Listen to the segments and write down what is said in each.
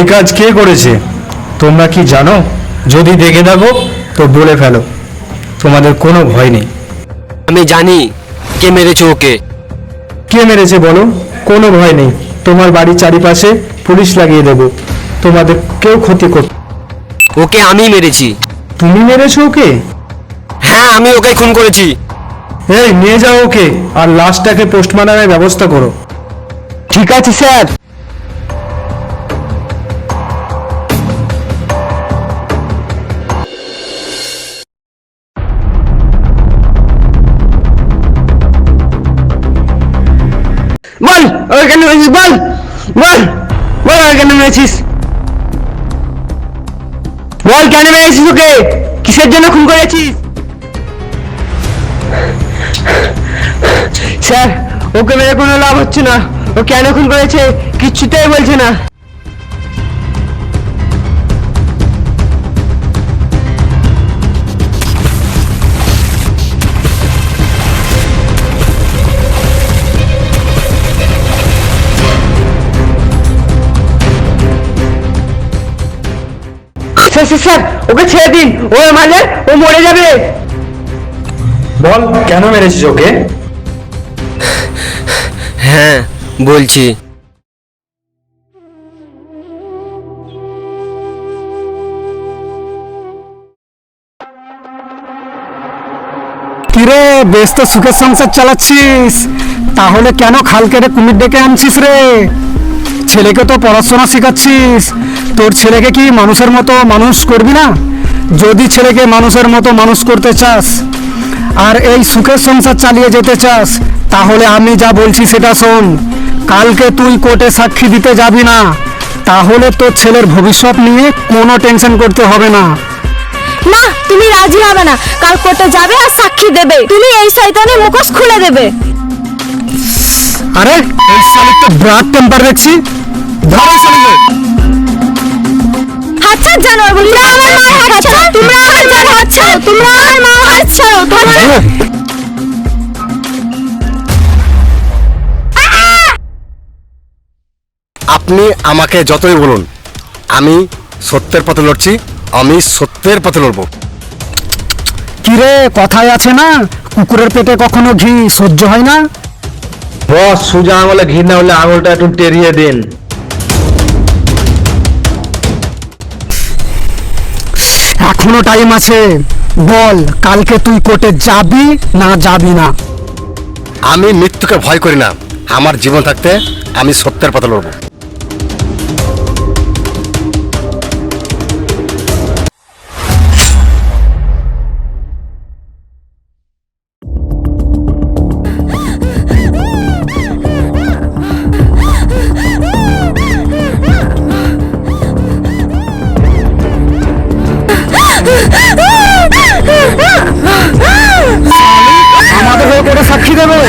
এই কাজ কে করেছে তোমরা কি জানো? যদি দেখে থাকো তো বলে ফেলো, তোমাদের কোনো ভয় নেই। আমি জানি কে মেরেছে ওকে। কে মেরেছে বলো, কোনো ভয় নেই। তোমার বাড়ির চারিপাশে পুলিশ লাগিয়ে দেবো, তোমাদের কেউ ক্ষতি করবে। ওকে আমি মেরেছি। তুমি মেরেছো ওকে? হ্যাঁ, আমি ওকে খুন করেছি। এই নিয়ে যাও ওকে, আর লাশটাকে পোস্টমর্টমের ব্যবস্থা করো। ঠিক আছে স্যার। বল ওই কেন মেরেছিস, বল বল বল ওই কেন মেরেছিস, বল কেন মেরেছিস ওকে, কিসের জন্য খুন করেছিস? স্যার, ওকে মেরে কোনো লাভ হচ্ছে না। ও কেন খুন করেছে কিচ্ছুটাই বলছে না। স্যার স্যার স্যার, ওকে ছেড়ে দিন, ও মারলে ও মরে যাবে। বল কেন মেরেছিস ওকে? হ্যাঁ বলছি। কিরে, বেশ তো সুখের সংসার চালাচ্ছিস, তাহলে কেন খাল কেটে কুমির ডেকে আনছিস রে? ছেলেকে তো পড়াশোনা শেখাচ্ছিস, তোর ছেলেকে কি মানুষের মতো মানুষ করবি না? যদি ছেলেকে মানুষের মতো মানুষ করতে চাস আর এই সুখের সংসার চালিয়ে যেতে চাস, তাহলে আমি যা বলছি সেটা শোন। কালকে তুই কোর্টে সাক্ষী দিতে যাবি না, তাহলে তোর ছেলের ভবিষ্যৎ নিয়ে কোনো টেনশন করতে হবে না। না, তুমি রাজি হবে না। কাল কোর্টে যাবে আর সাক্ষী দেবে, তুমি এই শয়তানের মুখোশ খুলে দেবে। আরে এই শালিক তো ব্রাড টেম্পার দেখছি, ধরো শালিকে। হাতছাড় জানোয়ার বলি, তোমরা আমার মায়ের হাত ছাড়ো, তোমরা আমার মায়ের হাত ছাড়ো, তোমরা আমার মায়ের হাত ছাড়ো, তোমরা। আপনি আমাকে যতই বলুন, আমি সত্যের পথে লড়ছি, আমি সত্যের পথে লড়বো। কিরে, কথায় আছে না, কুকুরের পেটে কখনো ঘি সহ্য হয় না? বস, সোজা আঙুলে ঘি না হলে আঙুলটা একটু টেরিয়ে দিন। এখনো টাইম আছে, বল কালকে তুই কোর্টে যাবি না যাবি না? আমি মৃত্যুকে ভয় করি না, আমার জীবন থাকতে আমি সত্যের পথে লড়বো। আমাদের হয়ে কোর্টে সাক্ষী দেবে?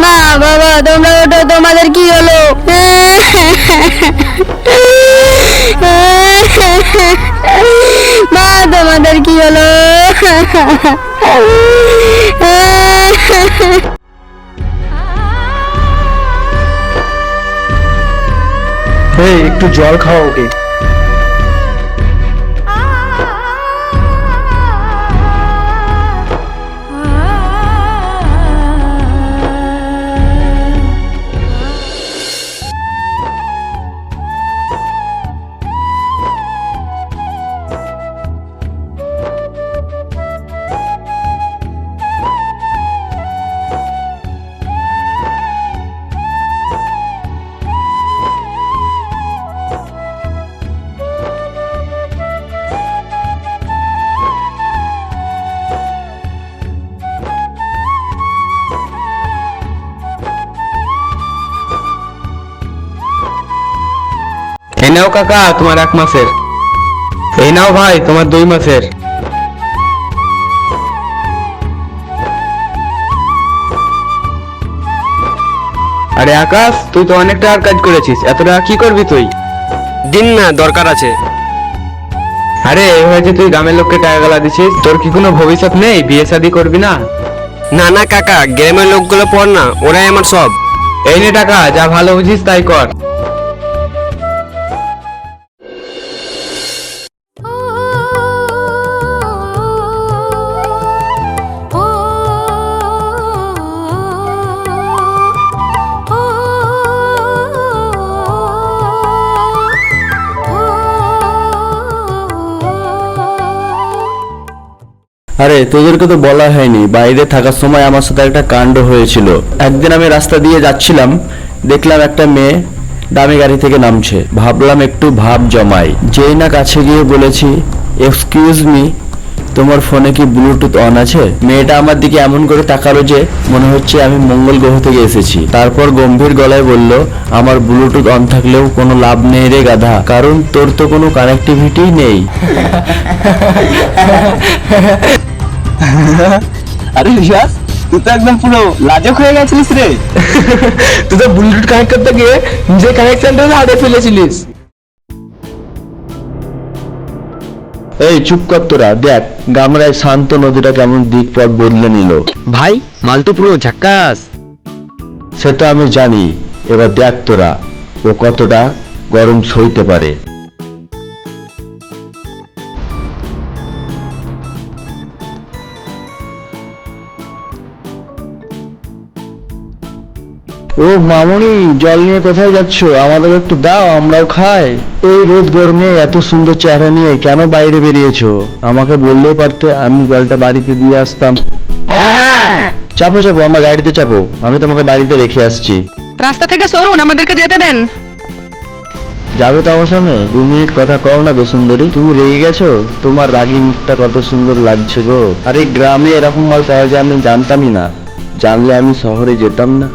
মা বাবা, তোমরা ওঠো, তোমাদের কি হলো? মা, তোমাদের কি হলো? এই একটু জল খাও ওকে। এই নাও কাকা তোমার 1 মাসের, এই নাও ভাই তোমার 2 মাসের। আরে আকাশ, তুই তো অনেক টাকার কাজ করেছিস, এত টাকা কি করবি তুই? দিন না, দরকার আছে। আরে এই হয়েছে তুই গ্রামের লোককে টাকা গলা দিছিস, তোর কি কোনো ভবিষ্যৎ নেই? বিয়ে শাদী করবি না? না না কাকা, গ্রামের লোকগুলো পর না, ওরাই আমার সব। এই নে টাকা, যা ভালো বুঝিস তাই কর। আরে তোদেরকে তো বলা হয়নি, বাইরে থাকার সময় আমার সাথে একটা কাণ্ড হয়েছিল। একদিন আমি রাস্তা দিয়ে যাচ্ছিলাম, দেখলাম একটা মেয়ে দামি গাড়ি থেকে নামছে। ভাবলাম একটু ভাব জমাই, যেই না কাছে গিয়ে বলেছি, এক্সকিউজ মি, তোমার ফোনে কি ব্লুটুথ অন আছে? মেয়েটা আমার দিকে এমন করে তাকালো যে মনে হচ্ছে আমি মঙ্গল গ্রহ থেকে এসেছি। তারপর গম্ভীর গলায় বলল, আমার ব্লুটুথ অন থাকলেও কোনো লাভ নেই রে গাধা, কারণ তোর তো কোনো কানেক্টিভিটি নেই। আরে রিয়াজ, তুই তো একদম পুরো লাজক হয়ে গেছিলিস রে। তুই তো ব্লুটুথ কানেক্ট করতে গিয়ে নিজের কানেকশনটা হারিয়ে ফেলেছিলিস। এই চুপ কর তোরা, দেখ গামরায় শান্ত নদীটা কেমন দিক পথ বদলে নিল। ভাই মাল তো পুরো ঝাক্কাস। সেটা আমি জানি, এবার দেখ তোরা ও কতটা গরম সইতে পারে। ও মামুনি, জল নিয়ে কোথায় যাচ্ছ? আমাদের একটু দাও, আমরাও খাই। এই রোদ গরমে এত সুন্দর চেহারা নিয়ে কেন বাইরে বেরিয়েছো? আমাকে বললেই পারতে, আমি জলটা বাড়িতে দিয়ে আসতাম। চাপো চাপো, আমার গাড়িতে চাপো, আমি তোমাকে বাড়িতে রেখে আসছি। রাস্তা থেকে সরুন, আমাদেরকে যেতে দেন। যাবে তো আমার সামনে? 2 মিনিট কথা কও না গো সুন্দরী। তুমি রেগে গেছো? তোমার রাগী মুখটা কত সুন্দর লাগছে গো। আরে গ্রামে এরকম মাল পাওয়া যায় আমি জানতামই না, জানলে আমি শহরে যেতাম না।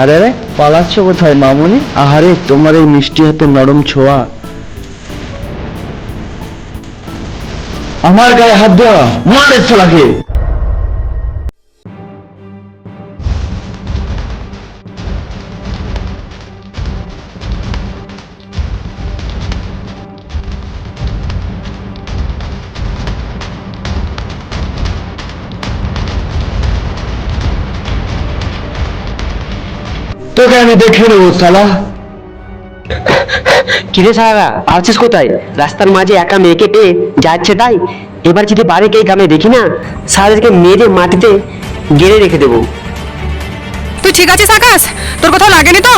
আরে আরে পালাচ্ছ কোথায় মামুনি? আহারে তোমার এই মিষ্টি হাতে নরম ছোঁয়া। আমার গায়ে হাত দেওয়া, মারে ছোলাকে। তোকে আমি দেখে নেবো শালা। কিরে সারা, আছিস কোথায়? রাস্তার মাঝে একা মেয়েকে পেয়ে যাচ্ছে তাই? এবার যদি বাড়িকে এই গ্রামে দেখি না, সারাদেরকে মেরে মাটিতে গেড়ে রেখে দেবো। তুই ঠিক আছিস আকাশ? তোর কোথাও লাগেনি তো?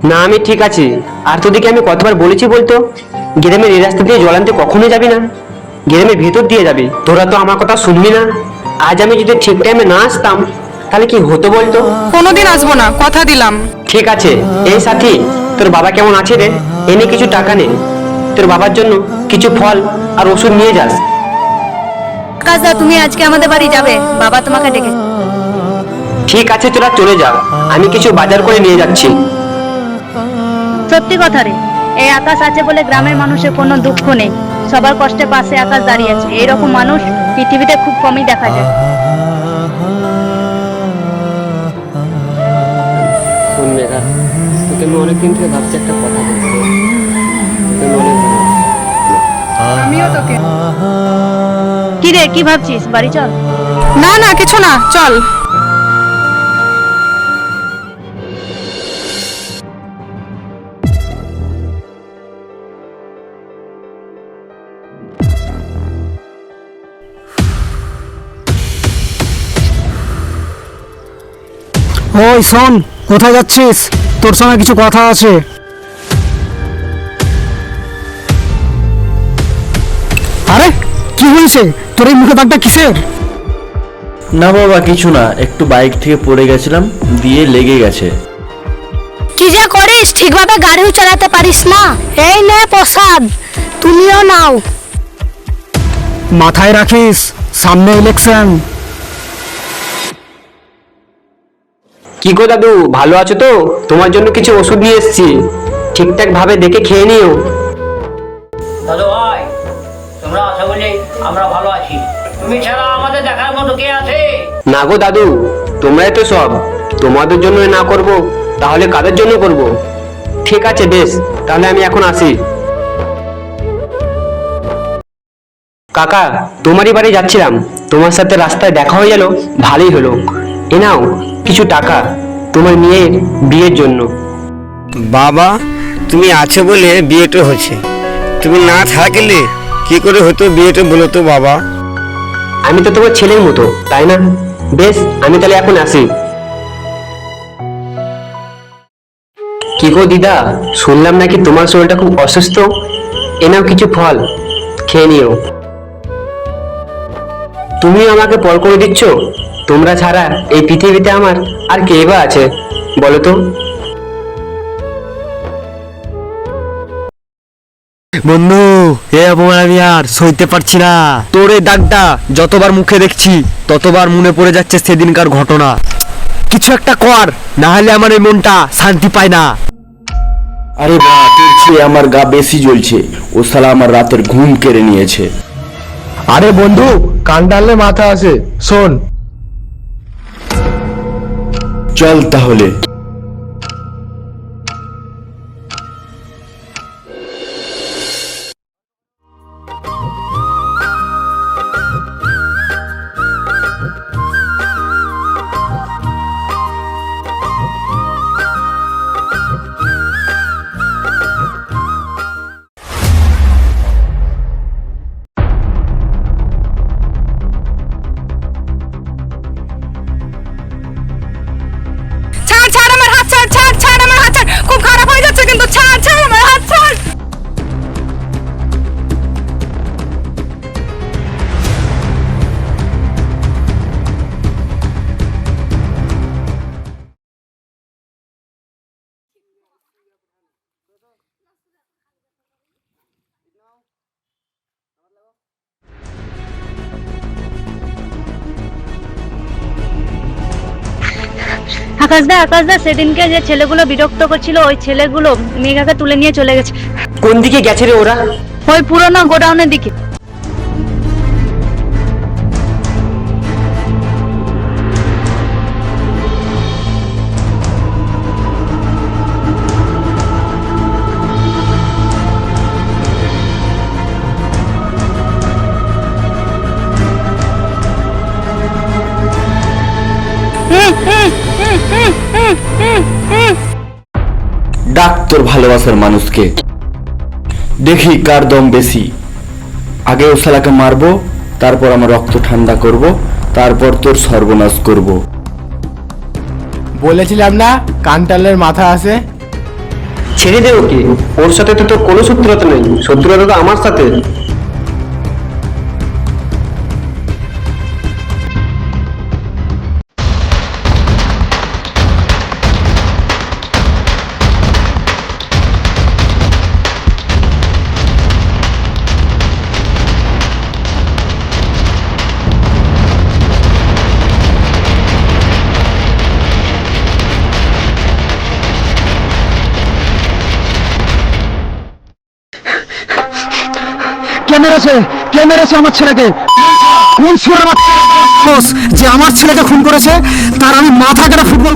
না আমি ঠিক আছি। আর তোদেরকে আমি কতবার বলেছি বলতো, গ্রামের এই রাস্তা দিয়ে জল আনতে কখনো যাবি না, গ্রামের ভেতর দিয়ে যাবি। তোরা তো আমার কথা শুনবি না। আজ আমি যদি ঠিক টাইমে না আসতাম তাহলে কি হতো বলতো? কোনোদিন আসবো না, কথা দিলাম। ঠিক আছে। এই সাথী, তোর বাবা কেমন আছে রে? এনে কিছু টাকা নে, তোর বাবার জন্য কিছু ফল আর ওষুধ নিয়ে যাস। কাজা, তুমি আজকে আমাদের বাড়ি যাবে, বাবা তোমাকে ডেকে। ঠিক আছে, তোরা চলে যা, আমি কিছু বাজার করে নিয়ে যাচ্ছি। সত্যি কথা রে, এই আকাশ আছে বলে গ্রামের মানুষের কোনো দুঃখ নেই। সবার কষ্টে পাশে আকাশ দাঁড়িয়ে আছে। এইরকম মানুষ পৃথিবীতে খুব কমই দেখা যায়। শোন মেঘা, তোকে আমি অনেকদিন থেকে ভাবছি একটা কথা বলতে। আমিও তোকে। কি রে, কি ভাবছিস? বাড়ি চল। না না, কিছু না, চল। ওই শোন, কোথায় যাচ্ছিস? তোর সঙ্গে কিছু কথা আছে। আরে কি হয়েছে তোর এই মুখে দাগটা কিসের? না বাবা কিছু না, একটু বাইক থেকে পড়ে গেছিলাম, দিয়ে লেগে গেছে। কি যে করিস, ঠিকভাবে গাড়িও চালাতে পারিস না। এই নে প্রসাদ, তুমিও নাও। মাথায় রাখিস, সামনে ইলেকশন। কি গো দাদু, ভালো আছো তো? তোমার জন্য কিছু ওষুধ নিয়ে এসেছি, ঠিকঠাক ভাবে দেখে খেয়ে নিও। দাদু ভাই, তোমরা আশা বলে আমরা ভালো আছি। তুমি ছাড়া আমাদের দেখার মতো কে আছে? না গো দাদু, তোমরাই তো সব। তোমাদের জন্য না করব তাহলে কাদের জন্য করব? ঠিক আছে বেশ, তাহলে আমি এখন আসি। কাকা, তোমারই বাড়ি যাচ্ছিলাম, তোমার সাথে রাস্তায় দেখা হয়ে গেল, ভালোই হলো। এ নাও কিছু টাকা তোমার মেয়ের বিয়ের জন্য। বাবা, তুমি আছো বলে বিয়েটা হচ্ছে, তুমি না থাকলে কি করে হতো বিয়েটা বলো তো বাবা? আমি তো তোমার ছেলের মতো, তাই না? বেশ, আমি তাহলে এখন আসি। কি গো দিদা, শুনলাম নাকি তোমার শরীরটা খুব অসুস্থ। এ নাও কিছু ফল, খেয়ে নিও। তুমিও আমাকে পর করে দিচ্ছ। তোমরা ছাড়া এই পৃথিবীতে আমার আর কে বা আছে বলো তো? বন্ধু, এ অপমান আমি আর সইতে পারছি না। তোর এই দাগটা যতবার মুখে দেখছি ততবার মনে পড়ে যাচ্ছে সেদিনকার ঘটনা। কিছু একটা কর, না হলে আমার এই মনটা শান্তি পায় না। আরে বা, তোর চেয়ে আমার গা বেশি জ্বলছে। ও শালা আমার রাতের ঘুম কেড়ে নিয়েছে। আরে বন্ধু, কান টানলে মাথা আসে, শোন। চল তাহলে। ছাড় ছাড় আমার হাত ছাড়, ছাড় ছাড় আমার হাত ছাড়, খুব খারাপ হয়ে যাচ্ছে কিন্তু, ছাড় ছাড় আমার হাত ছাড়। আকাশদা, সেদিনকে যে ছেলেগুলো বিরক্ত করছিল, ওই ছেলেগুলো মেঘাকে তুলে নিয়ে চলে গেছে কোন দিকে গেছে রে ওরা? ওই পুরোনো গোডাউনের দিকে। ডাক তোর ভালোবাসার মানুষকে, দেখি কার দম বেশি। আগে ও শালাকে মারবো, তারপর আমার রক্ত ঠান্ডা করব, তারপর তোর সর্বনাশ করব। বলেছিলাম না কান টানলে মাথা আসে। ছেড়ে দে ওকে, ওর সাথে তো তোর কোনো শত্রুতা নেই, শত্রুতা তো আমার সাথে। কে মেরেছে আমার ছেলেকে? কোন সুরের বাচ্চা যে আমার ছেলেকে খুন করেছে তার আমি মাথা কেটে ফুটবল